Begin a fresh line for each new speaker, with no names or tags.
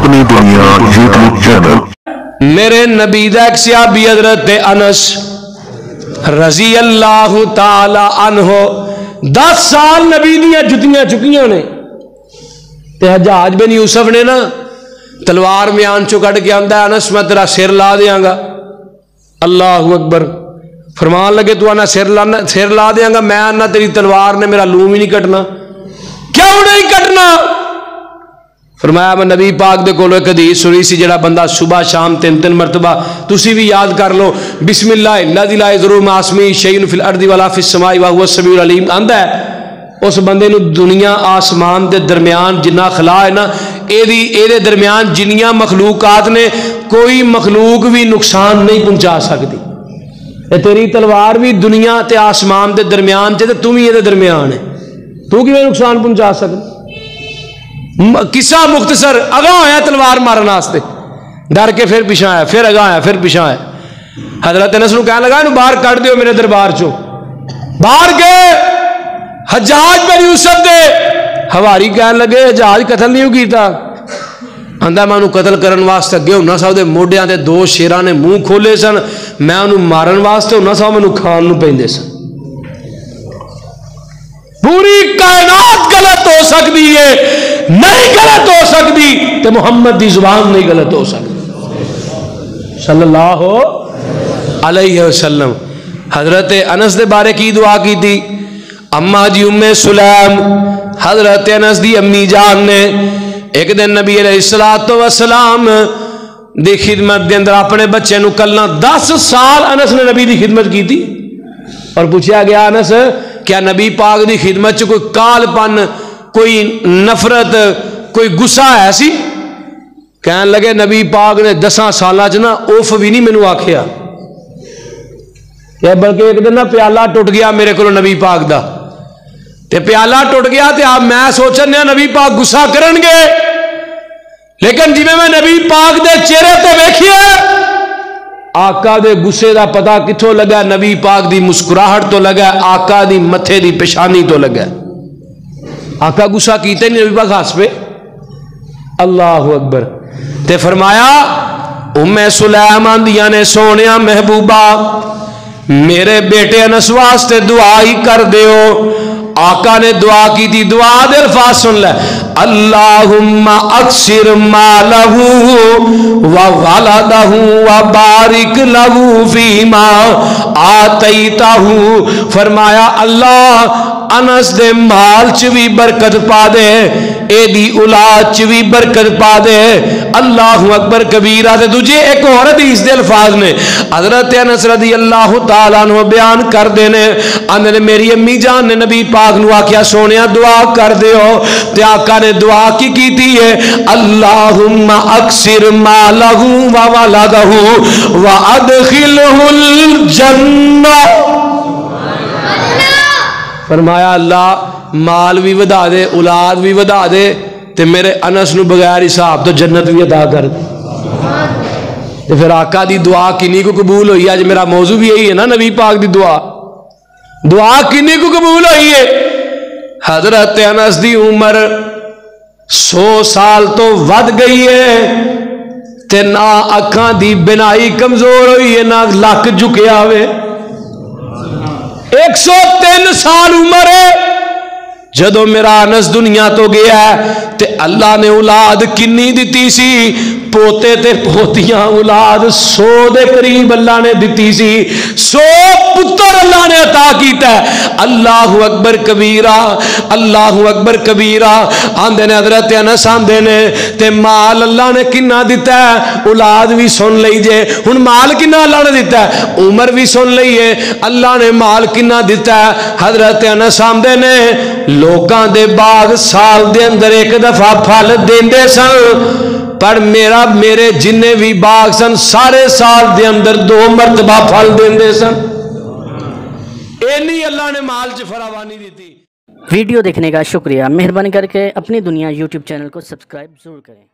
अपनी दुनिया YouTube channel.
मेरे नबी दा एक सहाबी हजरत अनस रजी अल्लाह ताला अन्हो 10 साल नबी दियां जुतियां चुकियां ने ते हजाज बिन यूसुफ ने ना तलवार म्यान चो कट के आंदा, अनस मैं तेरा सिर ला देंगा। अल्लाह अकबर। फरमान लगे तू आना सिर ला देंगा, मैं आना तेरी तलवार ने मेरा लूम ही नहीं कटना। क्यों नहीं कटना? फरमाया मैं नबी पाक दे कोलों एक हदीस सुनी सी, जेड़ा बंदा सुबह शाम 3-3 मरतबा तुसी भी याद कर लो, बिस्मिल्लाह लज़ी ला यज़ुरु मास्मी शैउन फिल अर्दि वला फिस समाई व हुवा समीउल अलीम आंदा है। उस बंदे नू दुनिया आसमान के दरम्यान जिन्ना खला है ना, एदे दरम्यान जिन्नियां मखलूकात ने, कोई मखलूक भी नुकसान नहीं पहुंचा सकती। तेरी तलवार भी दुनिया ते आसमान के दरम्यान च, तू भी ये दरम्यान है, तू किवें नुकसान पहुंचा सकती? किसा मुख्तसर अगा होया तलवार मारन वास्ते, डर के फिर पिछा आया, फिर अगा आया, फिर पिछा आया। हजरत अनस नूं कहन लगा इहनूं बाहर कढ दिओ मेरे दरबार चो। बाहर गए हजाज बिन यूसुफ दे हवारी कहन लगे हजाज कतल नहीं कीता। आंदा मैं उन्होंने कतल करने वास्ते अगे हुन्ना साहब दे मोढियां ते 2 शेरां ने मूँह खोले सन, मैं उन्होंने मारन वास्ते हुन्ना साहब मैनूं खाण नूं पैंदे सन। पूरी कायनात गलत हो सकती है, नहीं गलत हो सकती तो मुहम्मद की जुबान नहीं गलत हो सकती सल्लल्लाहु अलैहि वसल्लम। हजरत अनस दे बारे की दुआ की थी? अम्मा जी उम्मे सुलैम हजरत अनस दी अम्मी जान ने एक दिन नबी अलैहिस्सलातु वस्सलाम दी खिदमत दे अंदर अपने बच्चे नूं कल्ला 10 साल अनस ने नबी दी खिदमत की थी। और पूछा गया अनस क्या नबी पाक दी खिदमत च कोई कालपन, कोई नफरत, कोई गुस्सा है सी? कहन लगे नबी पाक ने 10 साल च ना उफ भी नहीं मैनू आखिया, बल्कि एक दिन ना प्याला टुट गया मेरे को नबी पाक दा, ते प्याला टुट गया ते आप मैं सोचन नबी पाक गुस्सा करनगे, लेकिन जिवें मैं नबी पाक दे चेहरे ते वेखिए आका दे गुस्से का पता किथों लगा? नबी पाक दी मुस्कुराहट तो लगा, आका दी मथे दी पेशानी तो लगा। आका गुस्सा कीते नहीं, नबी पाक हस पे। अल्लाह अकबर। ते फरमाया उम्मे सुलैम आंदियां ने सोनिया महबूबा मेरे बेटे अनस वास्ते दुआ ही कर दियो। आका ने दुआ की थी, दुआ दे अल्फाज सुन ले, अल्लाहुम्मा अक्सिर मालहू व वलदहू व बारिक लहू फीमा आतैताहू। फरमाया अल्लाह अनस दे माल च भी बरकत पा दे, एदी औलाद च भी बरकत पा दे। अल्लाहु अकबर कबीरा। ते दूजे एक और हदीस दे अल्फाज ने हजरत अनस रदी अल्लाह तआला अन्हु बयान कर देने, आंदे ने मेरी अम्मी जान ने नबी पाक नूं आख्या सोनिया दुआ कर दियो, ते आका ने दुआ की कीती है, अल्लाहुम्मा अक्सिर मालहू व वलदहू व अदखिलहुल जन्नह। फरमाया अल्लाह माल भी वधा दे, औलाद भी वधा दे, ते मेरे अनस नूं बगैर हिसाब तो जन्नत भी अदा कर दे। ते फिर आका दी दुआ किन्नी को कबूल हुई? अज मेरा मौजू भी यही है ना, नबी पाक दी दुआ। दुआ किन्नी को कबूल हुई है? हजरत अनस दी उम्र 100 साल तो वध गई है, ते ना अखां दी बिनाई कमजोर हुई है, ना लक झुकिया हुए। 103 साल उम्र है जदों मेरा अनस दुनिया तो गया है, ते अल्लाह ने औलाद किन्नी दिती सी? पोते ते पोतियां औलाद 100 दे करीब अल्लाह ने दिती सी। 100 पुत्र अल्लाह ने अता कीता है। अल्लाहु अकबर कबीरा, अल्लाहु अकबर कबीरा। आंदे ने हजरत अनस आंदे ने ते माल अल्लाह ने किन्ना दिता है? औलाद भी सुन लीजिए, हुण माल किन्ना अल्लाह ने दिता है, उम्र भी सुन लीए अल्लाह ने माल किन्ना दिता है। हजरत अनस आंदे ने लोकां दे बाग साल दे अंदर एक दफा फल देंदे सन, पर मेरे जिन्ने भी बाग सन सारे साल दे अंदर 2 मरतबा फल देंदे सन। इन्नी अल्लाह ने माल च फरावानी दी थी।
वीडियो देखने का शुक्रिया। मेहरबानी करके अपनी दुनिया यूट्यूब चैनल को सब्सक्राइब जरूर करें।